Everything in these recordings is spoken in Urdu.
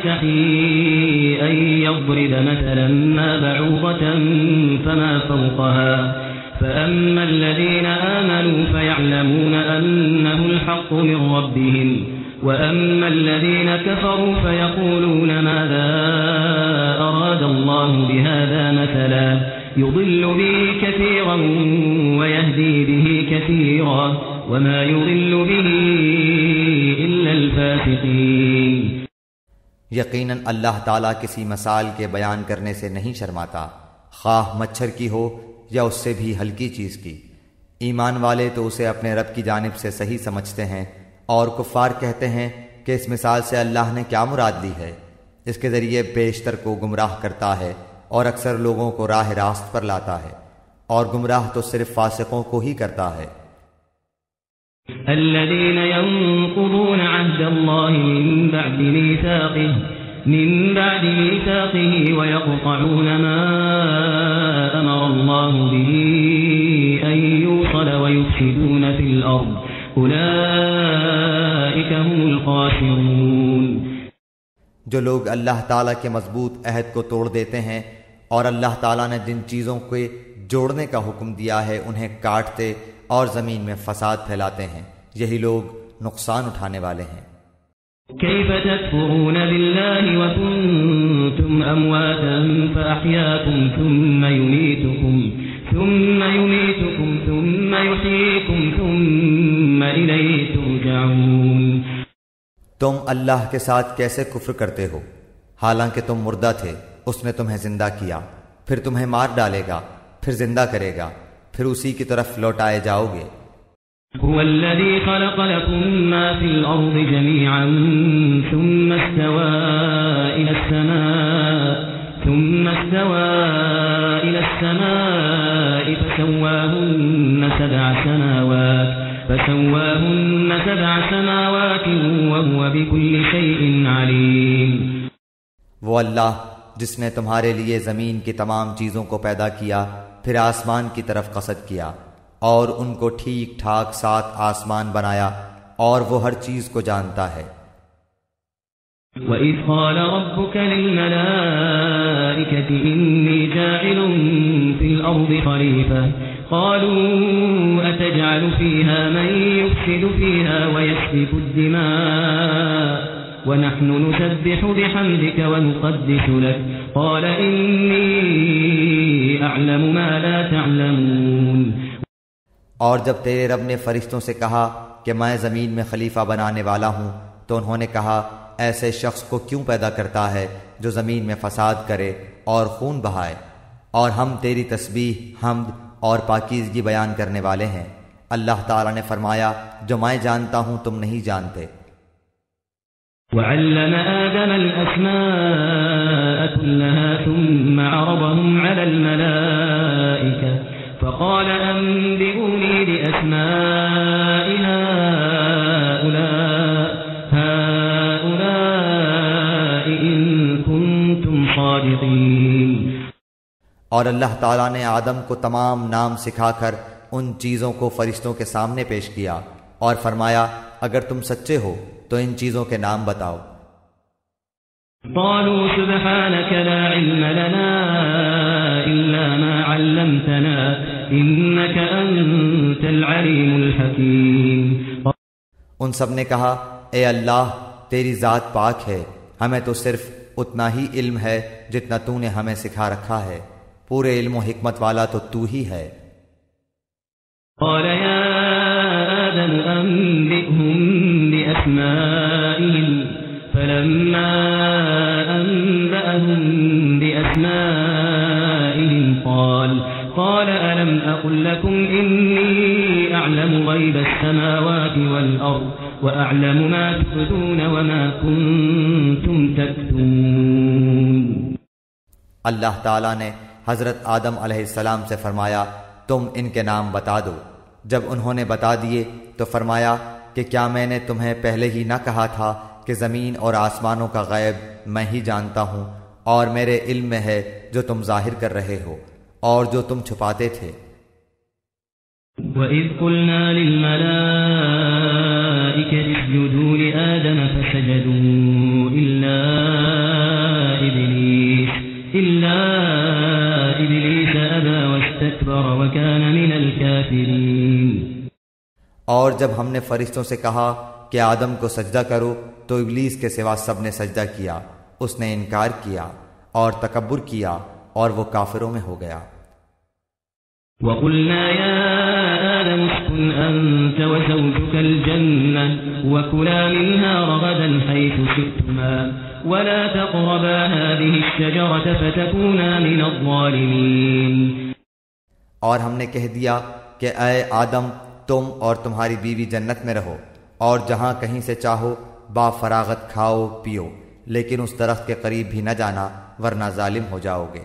يستحيي أن يضرب مثلا ما بعوضة فما فوقها فأما الذين آمنوا فيعلمون أنه الحق من ربهم وأما الذين كفروا فيقولون ماذا أراد الله بهذا مثلا يضل به كثيرا ويهدي به كثيرا وما يضل به إلا الفاسقين۔ یقیناً اللہ تعالیٰ کسی مثال کے بیان کرنے سے نہیں شرماتا، خواہ مچھر کی ہو یا اس سے بھی ہلکی چیز کی۔ ایمان والے تو اسے اپنے رب کی جانب سے صحیح سمجھتے ہیں، اور کفار کہتے ہیں کہ اس مثال سے اللہ نے کیا مراد لی ہے؟ اس کے ذریعے بیشتر کو گمراہ کرتا ہے اور اکثر لوگوں کو راہ راست پر لاتا ہے، اور گمراہ تو صرف فاسقوں کو ہی کرتا ہے۔ الذين ينقضون عهد الله من بعد ميثاقه ويقطعون ما أمر الله به أن يوصل ويفسدون في الأرض أولئك هم الخاسرون۔ جو لوگ اللہ تعالیٰ کے مضبوط عہد کو توڑ دیتے ہیں اور اللہ تعالیٰ نے جن چیزوں کے جوڑنے کا حکم دیا ہے انہیں کاٹتے اور زمین میں فساد پھیلاتے ہیں، یہی لوگ نقصان اٹھانے والے ہیں۔ كيف تكفرون بالله وكنتم أمواتا فأحياكم ثم يميتكم ثم يحييكم ثم إليه ترجعون۔ تم اللہ کے ساتھ کیسے کفر کرتے ہو حالانکہ تم مردہ تھے، اس نے تمہیں زندہ کیا، پھر تمہیں مار ڈالے گا، پھر زندہ کرے گا، پھر اسی کی طرف لوٹائے جاؤ گے۔ هو الذي خلق لكم ما في الأرض جميعا ثم استوى إلى السماء فسواهن سبع سماوات وهو بكل شيء عليم۔ وہ اللہ جس نے تمہارے لیے زمین کی تمام چیزوں کو پیدا کیا، پھر آسمان کی طرف قصد کیا اور ان کو ٹھیک ٹھاک 7 آسمان بنایا، اور وہ ہر چیز کو جانتا ہے۔ وَإِذْ قَالَ رَبُّكَ لِلْمَلَائِكَةِ إِنِّي جَاعِلٌ فِي الْأَرْضِ خَلِيفَةً قَالُوا أَتَجْعَلُ فِيهَا مَن يُفْسِدُ فِيهَا وَيَسْفِكُ الدِّمَاءَ وَنَحْنُ نُسَبِّحُ بِحَمْدِكَ وَنُقَدِّسُ لَكَ قَالَ إِنِّي أَعْلَمُ مَا لَا تَعْلَمُونَ۔ اور جب تیرے رب نے فرشتوں سے کہا کہ میں زمین میں خلیفہ بنانے والا ہوں، تو انہوں نے کہا ایسے شخص کو کیوں پیدا کرتا ہے جو زمین میں فساد کرے اور خون بہائے، اور ہم تیری تسبیح، حمد اور پاکیزگی بیان کرنے والے ہیں۔ اللہ تعالیٰ نے فرمایا جو میں جانتا ہوں تم نہیں جانتے۔ وعلم آدم الأسماء كلها ثم عرضهم على الملائكة فقال أنبئوني بأسماء هؤلاء إن كنتم صادقين۔ اور اللہ تعالیٰ نے آدم کو تمام نام سکھا کر ان چیزوں کو فرشتوں کے سامنے پیش کیا اور فرمایا اگر تم سچے ہو تو ان چیزوں کے نام بتاؤ۔ قالوا سبحانك لا علم لنا إلا ما علمتنا إنك أنت العليم الحكيم۔ ان سب نے کہا اے اللہ تیری ذات پاک ہے، ہمیں تو صرف اتنا ہی علم ہے جتنا تو نے ہمیں سکھا رکھا ہے، پورے علم و حکمت والا تو تو ہی ہے۔ قال يا آدم أنبئهم بأسمائهم فلما أنبأهم بأسمائهم قال ألم أقل لكم إني أعلم غيب السماوات والأرض وأعلم ما تبدون وما كنتم تكتمون۔ اللہ تعالیٰ نے حضرت آدم علیہ السلام سے فرمایا تم ان کے نام بتا دو۔ جب انہوں نے بتا دیے تو فرمایا کہ کیا میں نے تمہیں پہلے ہی نہ کہا تھا کہ زمین اور آسمانوں کا غیب میں ہی جانتا ہوں، اور میرے علم میں ہے جو تم ظاہر کر رہے ہو اور جو تم چھپاتے تھے۔ وَإِذْ قُلْنَا لِلْمَلَائِكَةِ اسْجُدُوا لِآدَمَ فَسَجَدُوا إِلَّا اور جب ہم نے فرشتوں سے کہا کہ آدم کو سجدہ کرو تو ابلیس کے سوا سب نے سجدہ کیا، اس نے انکار کیا اور تکبر کیا اور وہ کافروں میں ہو گیا۔ وَقُلْنَا يَا آدَمُ اسْكُنْ أَنْتَ وَزَوْجُكَ الْجَنَّةَ وَكُلَا مِنْهَا رَغَدًا حَيْثُ شِئْتُمَا وَلَا تَقْرَبَا هَذِهِ الشَّجَرَةَ فَتَكُونَا مِنَ الظَّالِمِينَ۔ اور ہم نے کہہ دیا کہ اے آدم، تم اور تمہاری بیوی جنت میں رہو اور جہاں کہیں سے چاہو با فراغت کھاؤ پیو، لیکن اس درخت کے قریب بھی نہ جانا ورنہ ظالم ہو جاؤ گے۔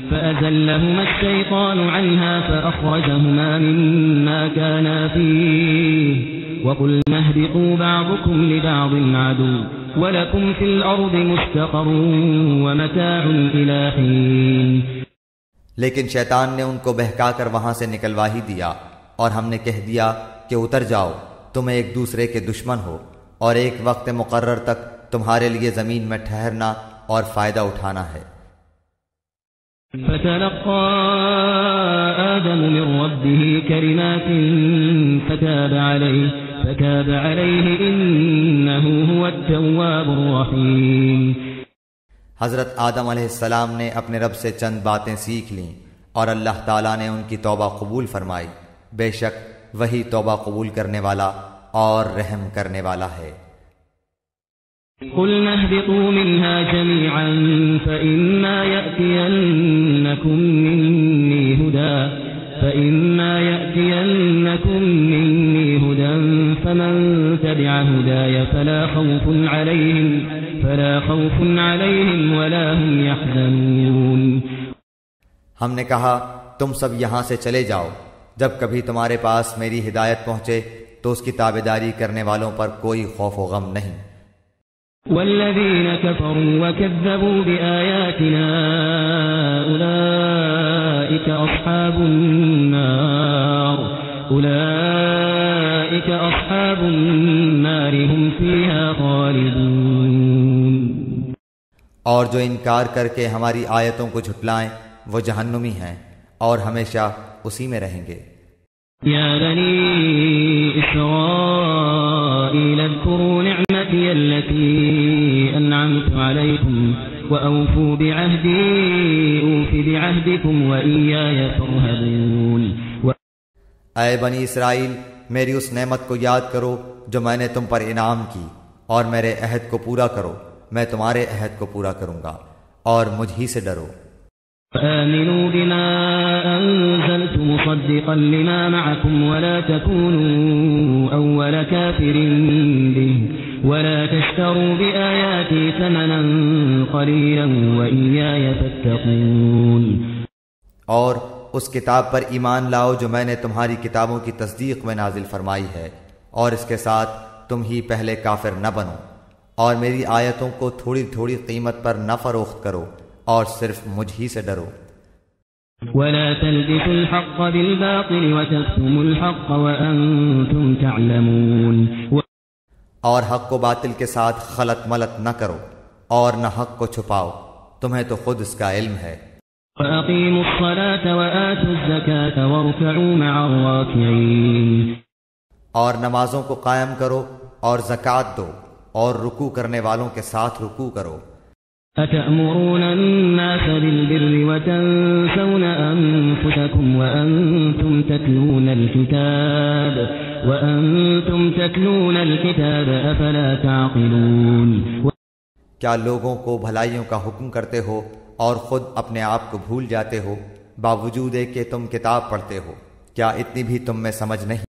فَأَزَلَّهُمَا الشَّيْطَانُ عَنْهَا فَأَخْرَجَهُمَا مِمَّا كَانَا فِيهِ وَقُلْنَا اهْبِطُوا بَعْضُكُمْ لِبَعْضٍ عَدُوٌّ وَلَكُمْ فِي الْأَرْضِ مُسْتَقَرٌّ وَمَتَاعٌ إِلَىٰ حِينٍ۔ لیکن شیطان نے ان کو بہکا کر وہاں سے نکلوا ہی دیا، اور ہم نے کہہ دیا کہ اتر جاؤ، تم ایک دوسرے کے دشمن ہو، اور ایک وقت مقرر تک تمہارے لیے زمین میں ٹھہرنا اور فائدہ اٹھانا ہے۔ فَتَلَقَّى آدَمُ مِن رَّبِّهِ كَلِمَاتٍ فَتَابَ عَلَيْهِ إِنَّهُ هُوَ التَّوَّابُ الرَّحِيمُ۔ حضرت آدم علیہ السلام نے اپنے رب سے چند باتیں سیکھ لیں اور اللہ تعالیٰ نے ان کی توبہ قبول فرمائی، بے شک وہی توبہ قبول کرنے والا اور رحم کرنے والا ہے۔ قُلْنَا اهْبِطُوا مِنْهَا جَمِيعًا فَإِمَّا يَأْتِيَنَّكُم مِّنِّي هُدًى فَمَن تَبِعَ هُدَايَ فَلَا خَوْفٌ عَلَيْهِمْ وَلَا هُمْ يَحْزَنُونَ۔ ہم نے کہا تم سب یہاں سے چلے جاؤ، جب کبھی تمہارے پاس میری ہدایت پہنچے تو اس کی تابعداری کرنے والوں پر کوئی خوف و غم نہیں۔ وَالَّذِينَ كَفَرُوا وَكَذَّبُوا بِآيَاتِنَا أُولَئِكَ أَصْحَابُ النَّارِ هُمْ فِيهَا خَالِدُونَ۔ اور جو انکار کر کے ہماری آیتوں کو جھٹلائیں وہ جہنمی ہیں اور ہمیشہ اسی میں رہیں گے۔ یا بنی اسرائیل اذکروا نعمتی التي انعمت علیکم وأوفوا بعہدی اوف بعہدکم وإیایا فارہبون۔ اے بنی اسرائیل، میری اس نعمت کو یاد کرو جو میں نے تم پر انعام کی، اور میرے عہد کو پورا کرو، میں تمہارے عہد کو پورا کروں گا، اور مجھ ہی سے ڈرو۔ فآمنوا بما أنزلت مصدقا لما معكم ولا تكونوا أول كافر به ولا تشتروا بآياتي ثمنا قليلا وإياي فاتقون۔ اور اس کتاب پر ایمان لاؤ جو میں نے تمہاری کتابوں کی تصدیق میں نازل فرمائی ہے، اور اس کے ساتھ تم ہی پہلے کافر نہ بنو، اور میری آیتوں کو تھوڑی تھوڑی قیمت پر نہ فروخت کرو، اور صرف مجھ ہی سے ڈرو۔ ولا تلبسوا الحق بالباطل وتكتموا الحق وأنتم تعلمون۔ اور حق کو باطل کے ساتھ خلط ملط نہ کرو اور نہ حق کو چھپاؤ، تمہیں تو خود اس کا علم ہے۔ وأقيموا الصلاة وآتوا الزكاة واركعوا مع الراكعين۔ اور نمازوں کو قائم کرو اور زکوٰۃ دو اور رکوع کرنے والوں کے ساتھ رکوع کرو۔ أتأمرون الناس بالبر وتنسون أنفسكم وأنتم تتلون الكتاب أفلا تعقلون۔ کیا لوگوں کو بھلائیوں کا حکم کرتے ہو اور خود اپنے آپ کو بھول جاتے ہو، باوجود کہ تم کتاب پڑھتے ہو؟ کیا اتنی بھی تم میں سمجھ نہیں؟